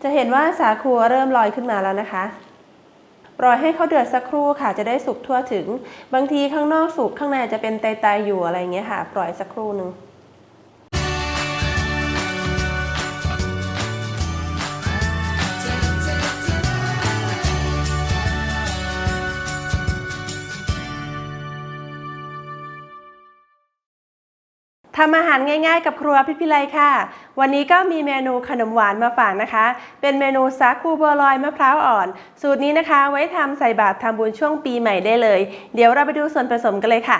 จะเห็นว่าสาคูเริ่มลอยขึ้นมาแล้วนะคะรอให้เขาเดือดสักครู่ค่ะจะได้สุกทั่วถึงบางทีข้างนอกสุกข้างในจะเป็นไตๆอยู่อะไรเงี้ยค่ะปล่อยสักครู่นึงทำอาหารง่ายๆกับครัวพิไลค่ะวันนี้ก็มีเมนูขนมหวานมาฝากนะคะเป็นเมนูสาคูบัวลอยมะพร้าวอ่อนสูตรนี้นะคะไว้ทำใส่บาตรทำบุญช่วงปีใหม่ได้เลยเดี๋ยวเราไปดูส่วนผสมกันเลยค่ะ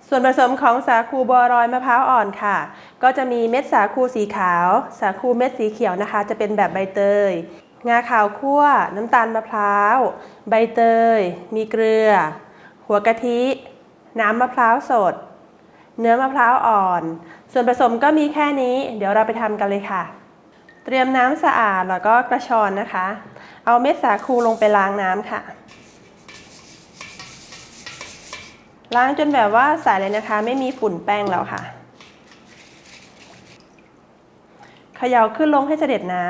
ส่วนผสมของสาคูบัวลอยมะพร้าวอ่อนค่ะก็จะมีเม็ดสาคูสีขาวสาคูเม็ดสีเขียวนะคะจะเป็นแบบใบเตยงาขาวคั่วน้ำตาลมะพร้าวใบเตยมีเกลือหัวกะทิน้ำมะพร้าวสดเนื้อมะพร้าวอ่อนส่วนผสมก็มีแค่นี้เดี๋ยวเราไปทำกันเลยค่ะเตรียมน้ำสะอาดแล้วก็กระชอนนะคะเอาเม็ดสาคูลงไปล้างน้ำค่ะล้างจนแบบว่าใสเลยนะคะไม่มีฝุ่นแป้งแล้วค่ะเขย่าขึ้นลงให้เสด็จน้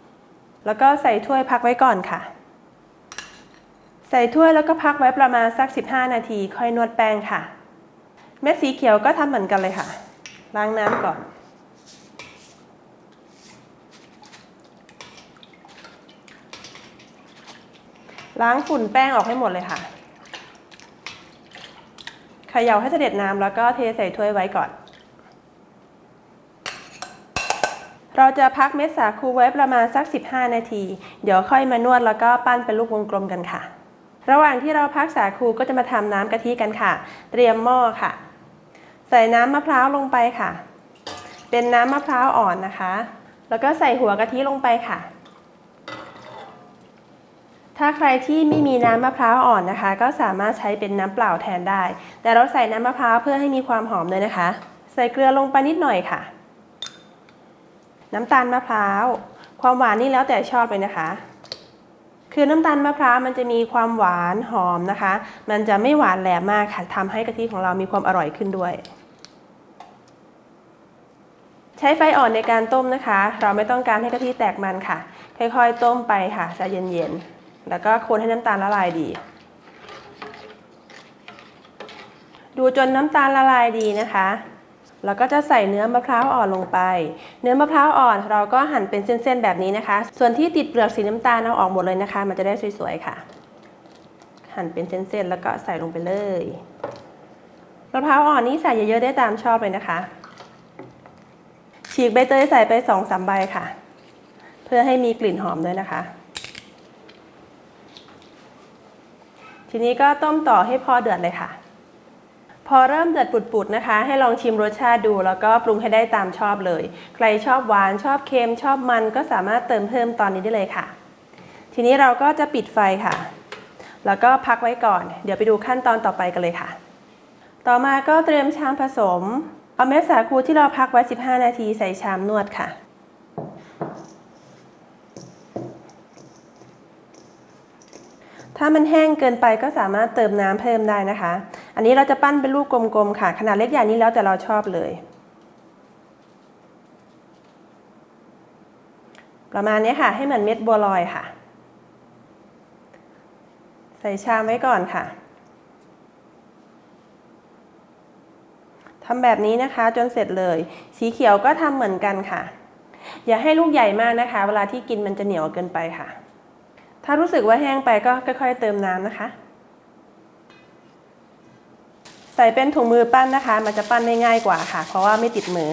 ำแล้วก็ใส่ถ้วยพักไว้ก่อนค่ะใส่ถ้วยแล้วก็พักไว้ประมาณสัก15 นาทีค่อยนวดแป้งค่ะเม็ดสีเขียวก็ทำเหมือนกันเลยค่ะล้างน้ำก่อนล้างฝุ่นแป้งออกให้หมดเลยค่ะเขย่าให้เสด็จน้ำแล้วก็เทใส่ถ้วยไว้ก่อนเราจะพักเม็ดสาคูไว้ประมาณสัก15 นาทีเดี๋ยวค่อยมานวดแล้วก็ปั้นเป็นลูกวงกลมกันค่ะระหว่างที่เราพักสาคูก็จะมาทำน้ำกะทิกันค่ะเตรียมหม้อค่ะใส่น้ำมะพร้าวลงไปค่ะเป็นน้ำมะพร้าวอ่อนนะคะแล้วก็ใส่หัวกะทิลงไปค่ะถ้าใครที่ไม่มีน้ำมะพร้าวอ่อนนะคะก็สามารถใช้เป็นน้ำเปล่าแทนได้แต่เราใส่น้ำมะพร้าวเพื่อให้มีความหอมเลยนะคะใส่เกลือลงไปนิดหน่อยค่ะน้ำตาลมะพร้าวความหวานนี่แล้วแต่ชอบเลยนะคะคือน้ำตาลมะพร้าวมันจะมีความหวานหอมนะคะมันจะไม่หวานแหลมมากค่ะทำให้กะทิของเรามีความอร่อยขึ้นด้วยใช้ไฟอ่อนในการต้มนะคะเราไม่ต้องการให้กะทิแตกมันค่ะค่อยๆต้มไปค่ะใจเย็นๆแล้วก็คนให้น้ำตาลละลายดีดูจนน้ำตาลละลายดีนะคะแล้วก็จะใส่เนื้อมะพร้าวอ่อนลงไปเนื้อมะพร้าวอ่อนเราก็หั่นเป็นเส้นๆแบบนี้นะคะส่วนที่ติดเปลือกสีน้ำตาลเอาออกหมดเลยนะคะมันจะได้สวยๆค่ะหั่นเป็นเส้นๆแล้วก็ใส่ลงไปเลยมะพร้าวอ่อนนี้ใส่เยอะๆได้ตามชอบเลยนะคะฉีกใบเตยใส่ไป2-3 ใบค่ะเพื่อให้มีกลิ่นหอมด้วยนะคะทีนี้ก็ต้มต่อให้พอเดือดเลยค่ะพอเริ่มเดือดปุดๆนะคะให้ลองชิมรสชาติดูแล้วก็ปรุงให้ได้ตามชอบเลยใครชอบหวานชอบเค็มชอบมันก็สามารถเติมเพิ่มตอนนี้ได้เลยค่ะทีนี้เราก็จะปิดไฟค่ะแล้วก็พักไว้ก่อนเดี๋ยวไปดูขั้นตอนต่อไปกันเลยค่ะต่อมาก็เตรียมชามผสมเอาเม็ดสาคูที่เราพักไว้15 นาทีใส่ชามนวดค่ะถ้ามันแห้งเกินไปก็สามารถเติมน้ำเพิ่มได้นะคะอันนี้เราจะปั้นเป็นลูกกลมๆค่ะขนาดเล็กใหญ่นี้แล้วแต่เราชอบเลยประมาณนี้ค่ะให้เหมือนเม็ดบัวลอยค่ะใส่ชามไว้ก่อนค่ะทำแบบนี้นะคะจนเสร็จเลยสีเขียวก็ทำเหมือนกันค่ะอย่าให้ลูกใหญ่มากนะคะเวลาที่กินมันจะเหนียวเกินไปค่ะถ้ารู้สึกว่าแห้งไปก็ค่อยๆเติมน้ำนะคะใส่เป็นถุงมือปั้นนะคะมันจะปั้นได้ง่ายกว่าค่ะเพราะว่าไม่ติดมือ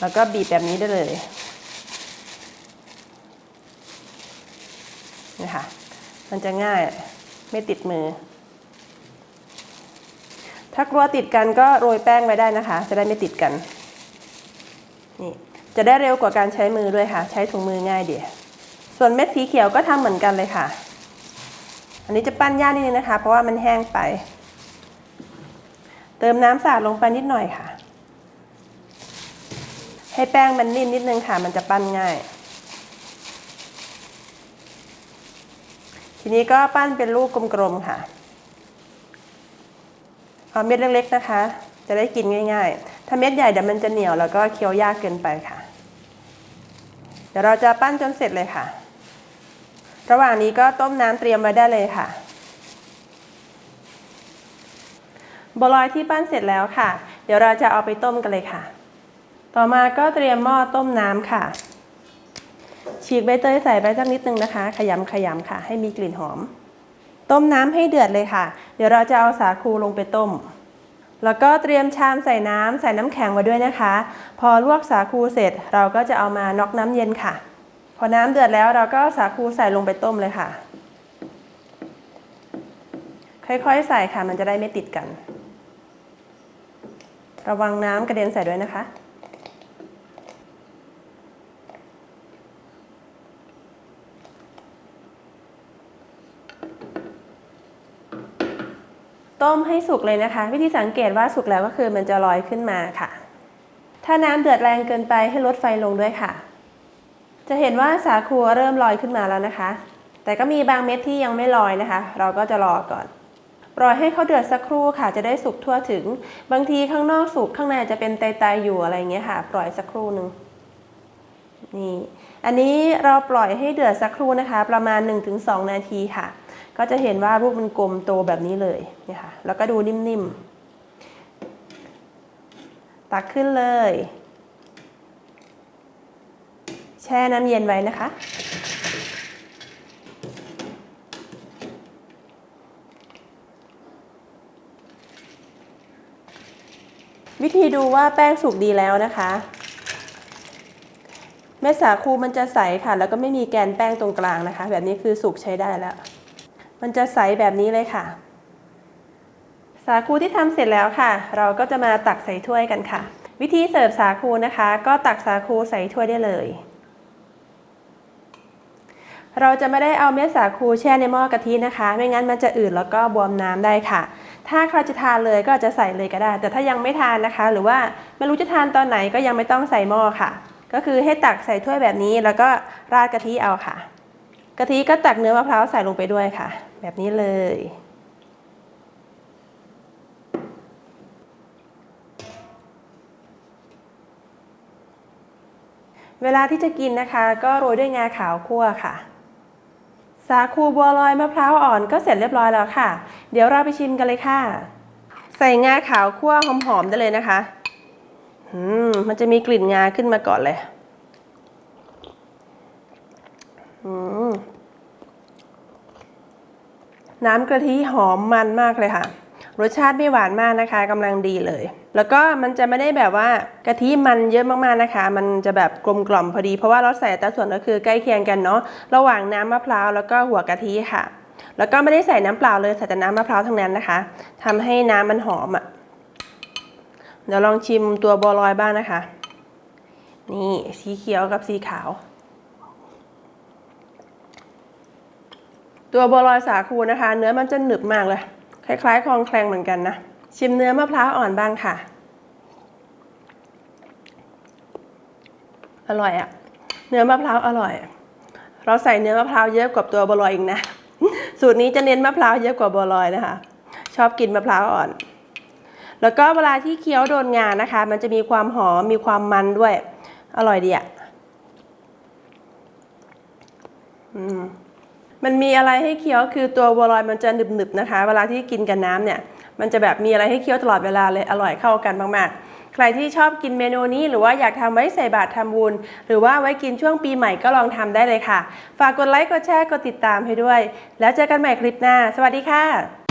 แล้วก็บีบแบบนี้ได้เลยนี่ค่ะมันจะง่ายไม่ติดมือถ้ากลัวติดกันก็โรยแป้งไว้ได้นะคะจะได้ไม่ติดกันนี่จะได้เร็วกว่าการใช้มือด้วยค่ะใช้ถุงมือง่ายดีส่วนเม็ดสีเขียวก็ทำเหมือนกันเลยค่ะอันนี้จะปั้นยากนิดนึงนะคะเพราะว่ามันแห้งไปเติมน้ำสะอาดลงไปนิดหน่อยค่ะให้แป้งมันนิ่มนิดนึงค่ะมันจะปั้นง่ายทีนี้ก็ปั้นเป็นลูกกลมๆค่ะเอาเม็ดเล็กๆนะคะจะได้กินง่ายๆถ้าเม็ดใหญ่เดี๋ยวมันจะเหนียวแล้วก็เคี้ยวยากเกินไปค่ะ ดี๋ยวเราจะปั้นจนเสร็จเลยค่ะระหว่างนี้ก็ต้มน้ำเตรียมไว้ได้เลยค่ะบัวลอยที่ปั้นเสร็จแล้วค่ะเดี๋ยวเราจะเอาไปต้มกันเลยค่ะต่อมาก็เตรียมหม้อต้มน้ำค่ะฉีกใบเตยใส่ไปสักนิดนึงนะคะขยำค่ะให้มีกลิ่นหอมต้มน้ำให้เดือดเลยค่ะเดี๋ยวเราจะเอาสาคูลงไปต้มแล้วก็เตรียมชามใส่น้ำแข็งไว้ด้วยนะคะพอลวกสาคูเสร็จเราก็จะเอามาน็อกน้ำเย็นค่ะพอน้ำเดือดแล้วเราก็สาคูใส่ลงไปต้มเลยค่ะค่อยๆใส่ค่ะมันจะได้ไม่ติดกันระวังน้ำกระเด็นใส่ด้วยนะคะต้มให้สุกเลยนะคะวิธีสังเกตว่าสุกแล้วก็คือมันจะลอยขึ้นมาค่ะถ้าน้ำเดือดแรงเกินไปให้ลดไฟลงด้วยค่ะจะเห็นว่าสาคูเริ่มลอยขึ้นมาแล้วนะคะแต่ก็มีบางเม็ดที่ยังไม่ลอยนะคะเราก็จะรอก่อนรอให้เขาเดือดสักครู่ค่ะจะได้สุกทั่วถึงบางทีข้างนอกสุกข้างในจะเป็นไตๆอยู่อะไรเงี้ยค่ะปล่อยสักครู่นึงนี่อันนี้เราปล่อยให้เดือดสักครู่นะคะประมาณ 1-2 นาทีค่ะก็จะเห็นว่ารูปมันกลมโตแบบนี้เลยเนี่ยค่ะแล้วก็ดูนิ่มๆตักขึ้นเลยแช่น้ำเย็นไว้นะคะวิธีดูว่าแป้งสุกดีแล้วนะคะเม็ดสาคูมันจะใสค่ะแล้วก็ไม่มีแกนแป้งตรงกลางนะคะแบบนี้คือสุกใช้ได้แล้วมันจะใสแบบนี้เลยค่ะสาคูที่ทำเสร็จแล้วค่ะเราก็จะมาตักใส่ถ้วยกันค่ะวิธีเสิร์ฟสาคูนะคะก็ตักสาคูใส่ถ้วยได้เลยเราจะไม่ได้เอาเม็ดสาคูแช่ในหม้อกะทินะคะไม่งั้นมันจะอืดแล้วก็บวมน้ำได้ค่ะถ้าใครจะทานเลยก็จะใส่เลยก็ได้แต่ถ้ายังไม่ทานนะคะหรือว่าไม่รู้จะทานตอนไหนก็ยังไม่ต้องใส่หม้อค่ะก็คือให้ตักใส่ถ้วยแบบนี้แล้วก็ราดกะทิเอาค่ะกะทิก็ตักเนื้อมะพร้าวใส่ลงไปด้วยค่ะแบบนี้เลยเวลาที่จะกินนะคะก็โรยด้วยงาขาวคั่วค่ะสาคูบัวลอยมะพร้าวอ่อนก็เสร็จเรียบร้อยแล้วค่ะเดี๋ยวเราไปชิมกันเลยค่ะใส่งาขาวคั่วหอมๆได้เลยนะคะมันจะมีกลิ่นงาขึ้นมาก่อนเลยน้ำกะทิหอมมันมากเลยค่ะรสชาติไม่หวานมากนะคะกำลังดีเลยแล้วก็มันจะไม่ได้แบบว่ากะทิมันเยอะมากๆนะคะมันจะแบบกลมกล่อมพอดีเพราะว่าเราใส่แต่ส่วนก็คือใกล้เคียงกันเนาะระหว่างน้ำมะพร้าวแล้วก็หัวกะทิค่ะแล้วก็ไม่ได้ใส่น้ำเปล่าเลยใส่แต่น้ำมะพร้าวทั้งนั้นนะคะทำให้น้ำมันหอมเดี๋ยวลองชิมตัวบัวลอยบ้างนะคะนี่สีเขียวกับสีขาวตัวบัวลอยสาคูนะคะเนื้อมันจะหนึบมากเลยคล้ายๆคลองแคลงเหมือนกันนะชิมเนื้อมะพร้าวอ่อนบ้างค่ะอร่อยอะเนื้อมะพร้าวอร่อยเราใส่เนื้อมะพร้าวเยอะกว่าตัวบัวลอยอีกนะสูตรนี้จะเน้นมะพร้าวเยอะกว่าบัวลอยนะคะชอบกินมะพร้าวอ่อนแล้วก็เวลาที่เคี้ยวโดนงานะคะมันจะมีความหอมมีความมันด้วยอร่อยดีอะมันมีอะไรให้เคี้ยวคือตัวบัวลอยมันจะหนึบๆนะคะเวลาที่กินกับน้ำเนี่ยมันจะแบบมีอะไรให้เคี้ยวตลอดเวลาเลยอร่อยเข้ากันมากๆใครที่ชอบกินเมนูนี้หรือว่าอยากทำไว้ใส่บาตรทำบุญหรือว่าไว้กินช่วงปีใหม่ก็ลองทำได้เลยค่ะฝากกดไลค์กดแชร์กดติดตามให้ด้วยแล้วเจอกันใหม่คลิปหน้าสวัสดีค่ะ